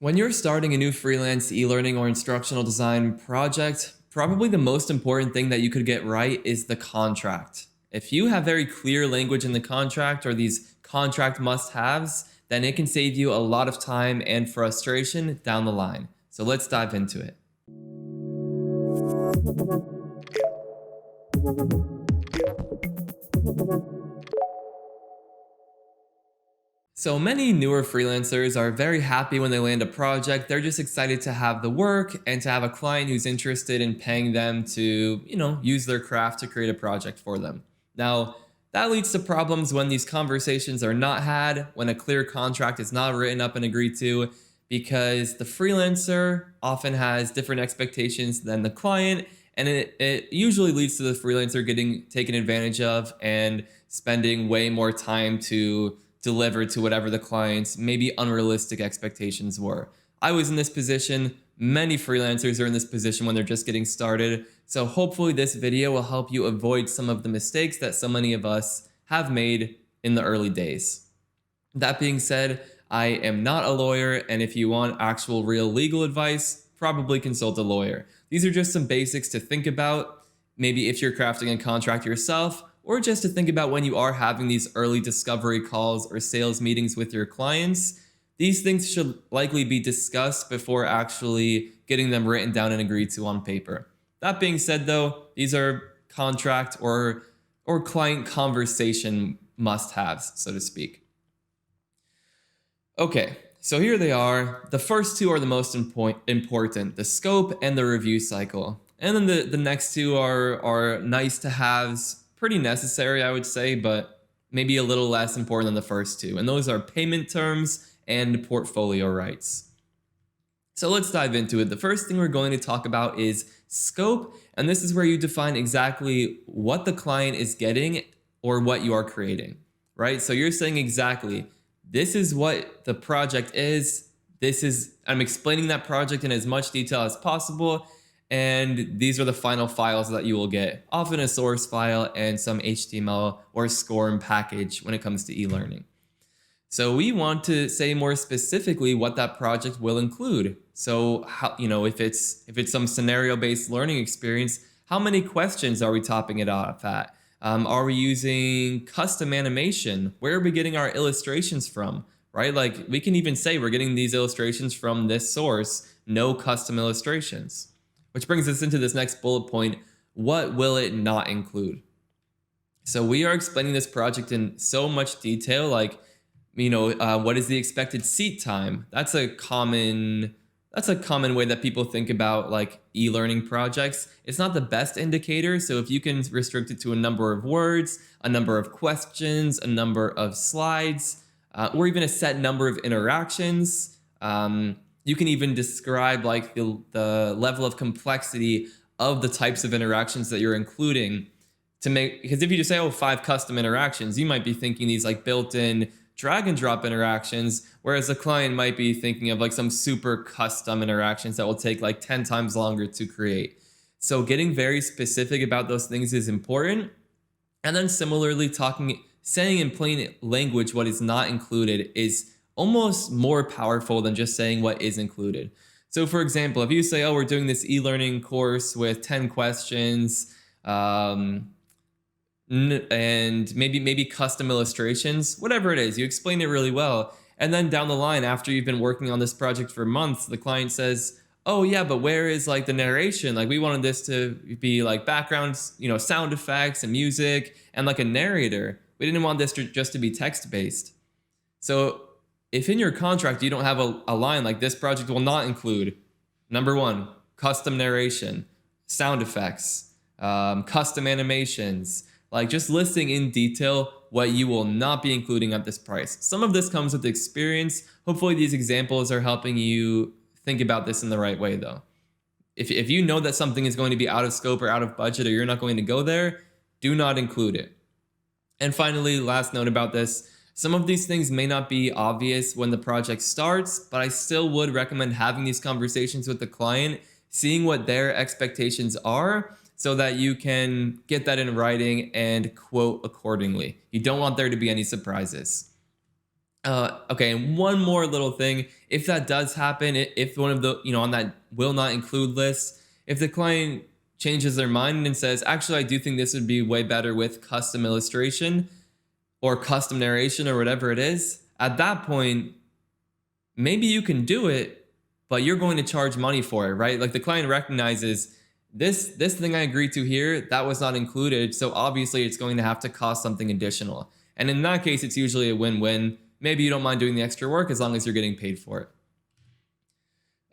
When you're starting a new freelance e-learning or instructional design project, probably the most important thing that you could get right is the contract. If you have very clear language in the contract or these contract must-haves, then it can save you a lot of time and frustration down the line. So let's dive into it. So many newer freelancers are very happy when they land a project. They're just excited to have the work and to have a client who's interested in paying them to, use their craft to create a project for them. Now, that leads to problems when these conversations are not had, when a clear contract is not written up and agreed to, because the freelancer often has different expectations than the client, and it usually leads to the freelancer getting taken advantage of and spending way more time to deliver to whatever the client's maybe unrealistic expectations were. I was in this position. Many freelancers are in this position when they're just getting started. So hopefully this video will help you avoid some of the mistakes that so many of us have made in the early days. That being said, I am not a lawyer, and if you want actual real legal advice, probably consult a lawyer. These are just some basics to think about, maybe if you're crafting a contract yourself, or just to think about when you are having these early discovery calls or sales meetings with your clients. These things should likely be discussed before actually getting them written down and agreed to on paper. That being said though, these are contract or client conversation must-haves, so to speak. Okay, so here they are. The first two are the most important, the scope and the review cycle. And then the next two are nice to haves, pretty necessary, I would say, but maybe a little less important than the first two. And those are payment terms and portfolio rights. So let's dive into it. The first thing we're going to talk about is scope. And this is where you define exactly what the client is getting or what you are creating, right? So you're saying exactly, this is what the project is. I'm explaining that project in as much detail as possible. And these are the final files that you will get, often a source file and some HTML or SCORM package when it comes to e-learning. So we want to say more specifically what that project will include. So how, if it's some scenario-based learning experience, how many questions are we topping it off at? Are we using custom animation? Where are we getting our illustrations from? Right? Like we can even say we're getting these illustrations from this source, no custom illustrations. Which brings us into this next bullet point. What will it not include? So we are explaining this project in so much detail, like, what is the expected seat time? That's a common way that people think about like e-learning projects. It's not the best indicator. So if you can restrict it to a number of words, a number of questions, a number of slides, or even a set number of interactions, you can even describe like the level of complexity of the types of interactions that you're including to make, because if you just say, oh, 5 custom interactions, you might be thinking these like built-in drag and drop interactions, whereas the client might be thinking of like some super custom interactions that will take like 10 times longer to create. So getting very specific about those things is important. And then similarly saying in plain language what is not included is almost more powerful than just saying what is included. So for example, if you say, oh, we're doing this e-learning course with 10 questions, and maybe custom illustrations, whatever it is, you explain it really well. And then down the line, after you've been working on this project for months, the client says, oh yeah, but where is like the narration? Like we wanted this to be like backgrounds, sound effects and music and like a narrator. We didn't want this just to be text-based. So if in your contract you don't have a line like this project will not include, number 1, custom narration, sound effects, custom animations, like just listing in detail what you will not be including at this price. Some of this comes with experience. Hopefully these examples are helping you think about this in the right way though. If you know that something is going to be out of scope or out of budget or you're not going to go there, do not include it. And finally, last note about this, some of these things may not be obvious when the project starts, but I still would recommend having these conversations with the client, seeing what their expectations are so that you can get that in writing and quote accordingly. You don't want there to be any surprises. Okay, and one more little thing. If that does happen, if one of the, on that will not include list, if the client changes their mind and says, actually, I do think this would be way better with custom illustration or custom narration or whatever it is, at that point, maybe you can do it, but you're going to charge money for it, right? Like the client recognizes this thing I agreed to here, that was not included, so obviously it's going to have to cost something additional. And in that case, it's usually a win-win. Maybe you don't mind doing the extra work as long as you're getting paid for it.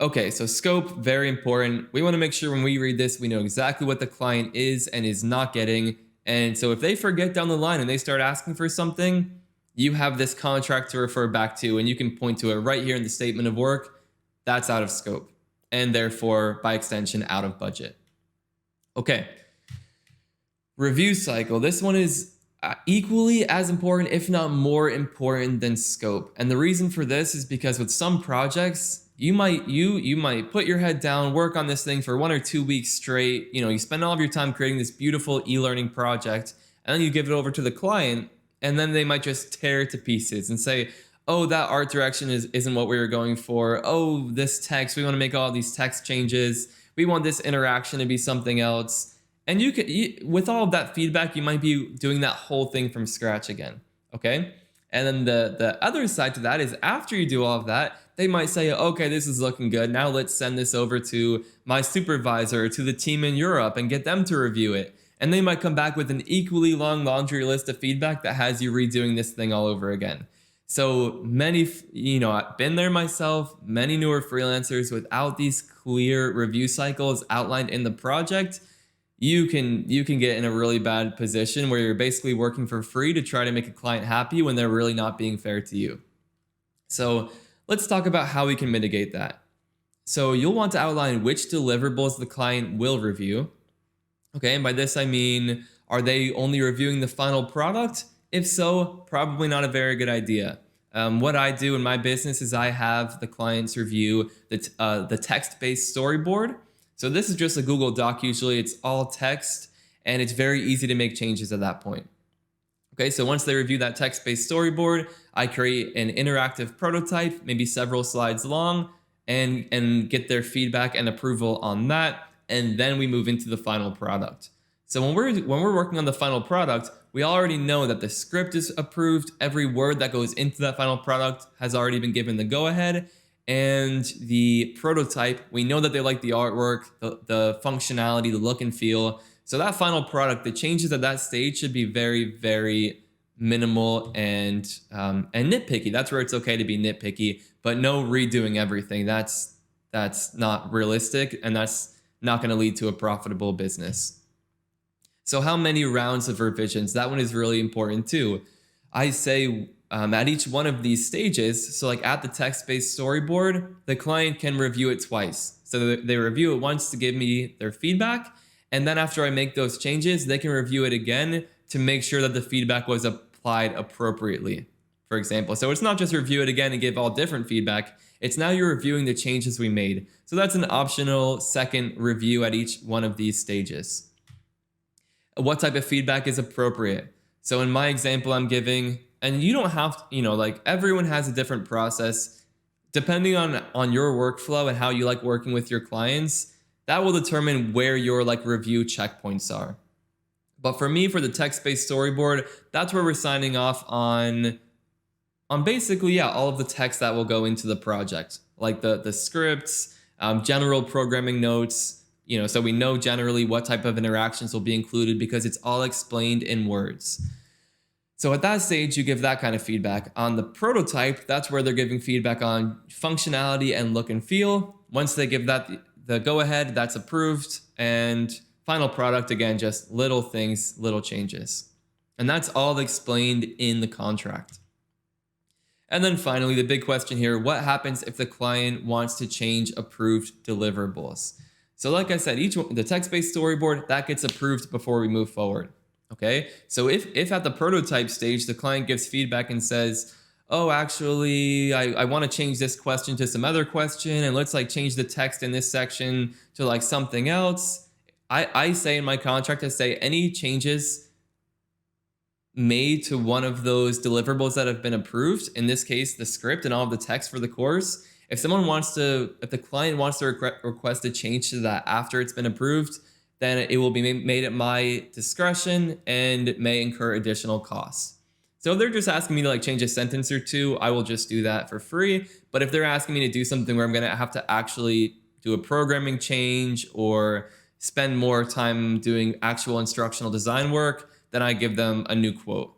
Okay, so scope, very important. We want to make sure when we read this, we know exactly what the client is and is not getting. And so if they forget down the line and they start asking for something, you have this contract to refer back to, and you can point to it right here in the statement of work. That's out of scope, and therefore, by extension, out of budget. Okay. Review cycle. This one is equally as important, if not more important than scope. And the reason for this is because with some projects, you might put your head down, work on this thing for 1 or 2 weeks straight. You spend all of your time creating this beautiful e-learning project, and then you give it over to the client, and then they might just tear it to pieces and say, oh, that art direction isn't what we were going for. Oh, this text, we want to make all these text changes. We want this interaction to be something else. And with all of that feedback, you might be doing that whole thing from scratch again, okay? And then the other side to that is after you do all of that, they might say, okay, this is looking good. Now let's send this over to my supervisor or to the team in Europe and get them to review it. And they might come back with an equally long laundry list of feedback that has you redoing this thing all over again. So many, I've been there myself, many newer freelancers without these clear review cycles outlined in the project, you can get in a really bad position where you're basically working for free to try to make a client happy when they're really not being fair to you. So let's talk about how we can mitigate that. So you'll want to outline which deliverables the client will review. Okay, and by this I mean, are they only reviewing the final product? If so, probably not a very good idea. What I do in my business is I have the clients review the text-based storyboard. So this is just a Google Doc. Usually it's all text, and it's very easy to make changes at that point. Okay, so once they review that text-based storyboard, I create an interactive prototype, maybe several slides long, and get their feedback and approval on that, and then we move into the final product. So when we're working on the final product, we already know that the script is approved. Every word that goes into that final product has already been given the go-ahead. And the prototype, we know that they like the artwork, the functionality, the look and feel. So that final product, the changes at that stage should be very, very minimal and nitpicky. That's where it's okay to be nitpicky, but no redoing everything. That's not realistic, and that's not going to lead to a profitable business. So how many rounds of revisions? That one is really important too. I say at each one of these stages, so like at the text-based storyboard, the client can review it twice. So they review it once to give me their feedback, and then after I make those changes, they can review it again to make sure that the feedback was applied appropriately, for example. So it's not just review it again and give all different feedback. It's now you're reviewing the changes we made. So that's an optional second review at each one of these stages. What type of feedback is appropriate? So in my example I'm giving, and you don't have to, like everyone has a different process. Depending on your workflow and how you like working with your clients, that will determine where your review checkpoints are. But for me, for the text-based storyboard, that's where we're signing off on basically, all of the text that will go into the project, like the scripts, general programming notes, so we know generally what type of interactions will be included because it's all explained in words. So at that stage, you give that kind of feedback. On the prototype, that's where they're giving feedback on functionality and look and feel. Once they give that the go-ahead, that's approved. And final product, again, just little things, little changes. And that's all explained in the contract. And then finally, the big question here, what happens if the client wants to change approved deliverables? So like I said, the text-based storyboard, that gets approved before we move forward. Okay, so if at the prototype stage, the client gives feedback and says, oh, actually, I want to change this question to some other question, and let's change the text in this section to something else. I say in my contract, I say any changes made to one of those deliverables that have been approved, in this case, the script and all of the text for the course. If the client wants to request a change to that after it's been approved, then it will be made at my discretion and may incur additional costs. So if they're just asking me to like change a sentence or two, I will just do that for free. But if they're asking me to do something where I'm going to have to actually do a programming change or spend more time doing actual instructional design work, then I give them a new quote.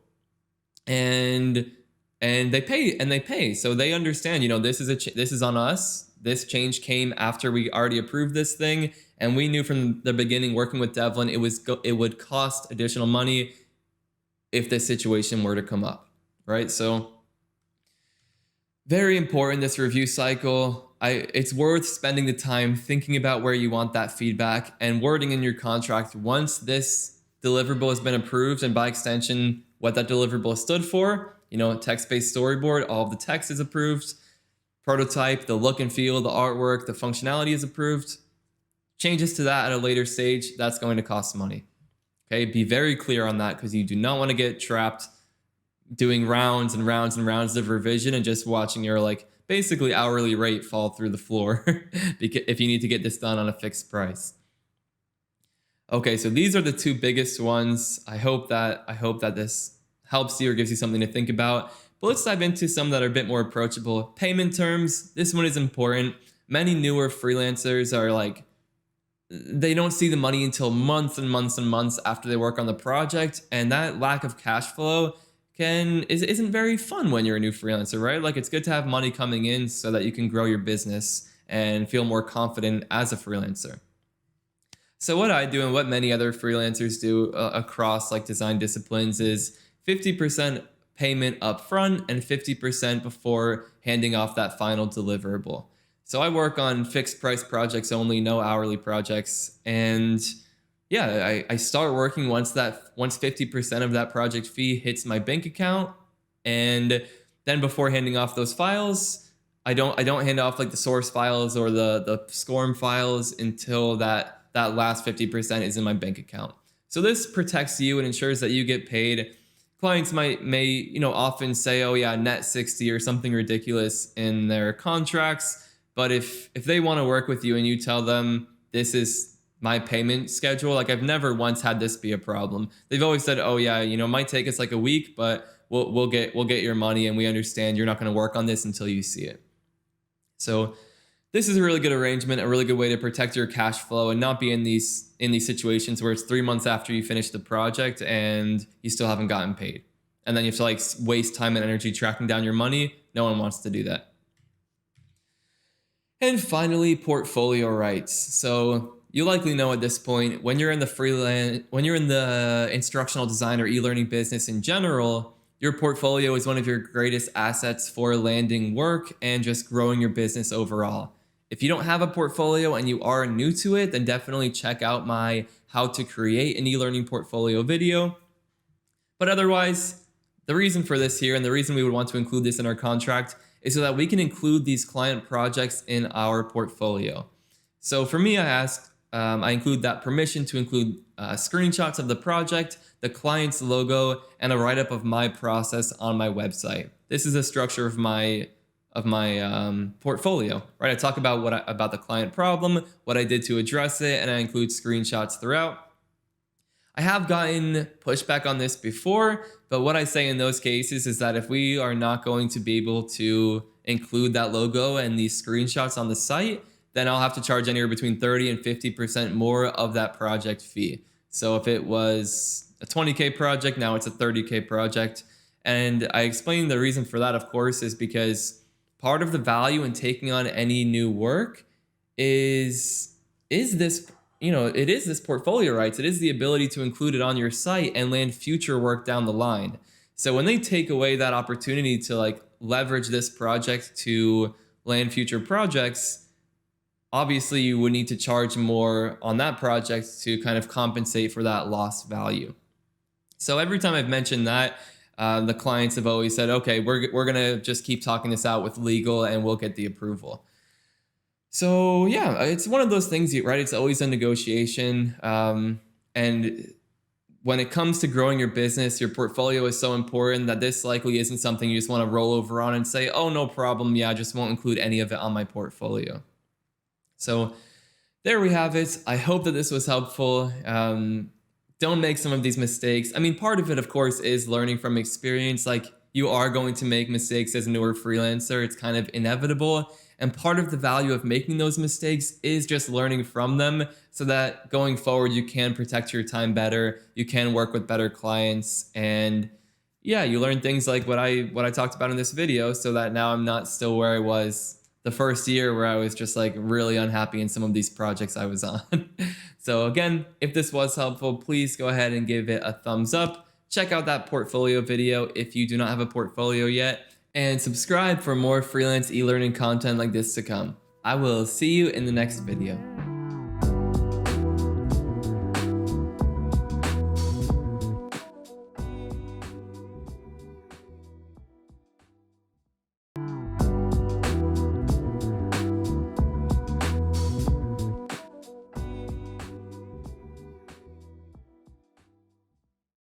And they pay. So they understand, this is on us. This change came after we already approved this thing, and we knew from the beginning working with Devlin it would cost additional money if this situation were to come up, right? So very important, this review cycle. It's worth spending the time thinking about where you want that feedback and wording in your contract once this deliverable has been approved, and by extension, what that deliverable stood for. Text-based storyboard, all of the text is approved. Prototype, the look and feel, the artwork, the functionality is approved. Changes to that at a later stage, that's going to cost money. Okay, be very clear on that, because you do not want to get trapped doing rounds and rounds and rounds of revision and just watching your basically hourly rate fall through the floor if you need to get this done on a fixed price. Okay, so these are the two biggest ones. I hope that this helps you or gives you something to think about. But let's dive into some that are a bit more approachable. Payment terms. This one is important. Many newer freelancers are they don't see the money until months and months and months after they work on the project, and that lack of cash flow isn't very fun when you're a new freelancer, right? It's good to have money coming in so that you can grow your business and feel more confident as a freelancer. So what I do and what many other freelancers do across design disciplines is 50% payment upfront and 50% before handing off that final deliverable. So I work on fixed price projects only, no hourly projects. And yeah, I start working once 50% of that project fee hits my bank account. And then before handing off those files, I don't hand off the source files or the SCORM files until that last 50% is in my bank account. So this protects you and ensures that you get paid. Clients may often say, oh yeah, net 60 or something ridiculous in their contracts. But if they want to work with you and you tell them this is my payment schedule, I've never once had this be a problem. They've always said, oh yeah, it might take us a week, but we'll get your money, and we understand you're not going to work on this until you see it. So this is a really good arrangement, a really good way to protect your cash flow and not be in these situations where it's 3 months after you finish the project and you still haven't gotten paid. And then you have to waste time and energy tracking down your money. No one wants to do that. And finally, portfolio rights. So you likely know at this point, when you're in the instructional design or e-learning business in general, your portfolio is one of your greatest assets for landing work and just growing your business overall. If you don't have a portfolio and you are new to it, then definitely check out my how to create an e-learning portfolio video. But otherwise, the reason for this here and the reason we would want to include this in our contract is so that we can include these client projects in our portfolio. So for me, I include that permission to include screenshots of the project, the client's logo, and a write-up of my process on my website. This is a structure of my portfolio, right? I talk about the client problem, what I did to address it, and I include screenshots throughout. I have gotten pushback on this before, but what I say in those cases is that if we are not going to be able to include that logo and these screenshots on the site, then I'll have to charge anywhere between 30 and 50% more of that project fee. So if it was a 20K project, now it's a 30K project. And I explained the reason for that, of course, is because part of the value in taking on any new work is this, it is this portfolio rights. It is the ability to include it on your site and land future work down the line. So when they take away that opportunity to leverage this project to land future projects, obviously you would need to charge more on that project to kind of compensate for that lost value. So every time I've mentioned that, the clients have always said, okay, we're going to just keep talking this out with legal and we'll get the approval. So yeah, it's one of those things, right? It's always a negotiation. And when it comes to growing your business, your portfolio is so important that this likely isn't something you just want to roll over on and say, oh, no problem. Yeah, I just won't include any of it on my portfolio. So there we have it. I hope that this was helpful. Don't make some of these mistakes. I mean, part of it, of course, is learning from experience. Like, you are going to make mistakes as a newer freelancer. It's kind of inevitable. And part of the value of making those mistakes is just learning from them so that going forward, you can protect your time better. You can work with better clients. And yeah, you learn things like what I talked about in this video, so that now I'm not still where I was the first year, where I was just like really unhappy in some of these projects I was on. So again, if this was helpful, please go ahead and give it a thumbs up. Check out that portfolio video if you do not have a portfolio yet, and subscribe for more freelance e-learning content like this to come. I will see you in the next video.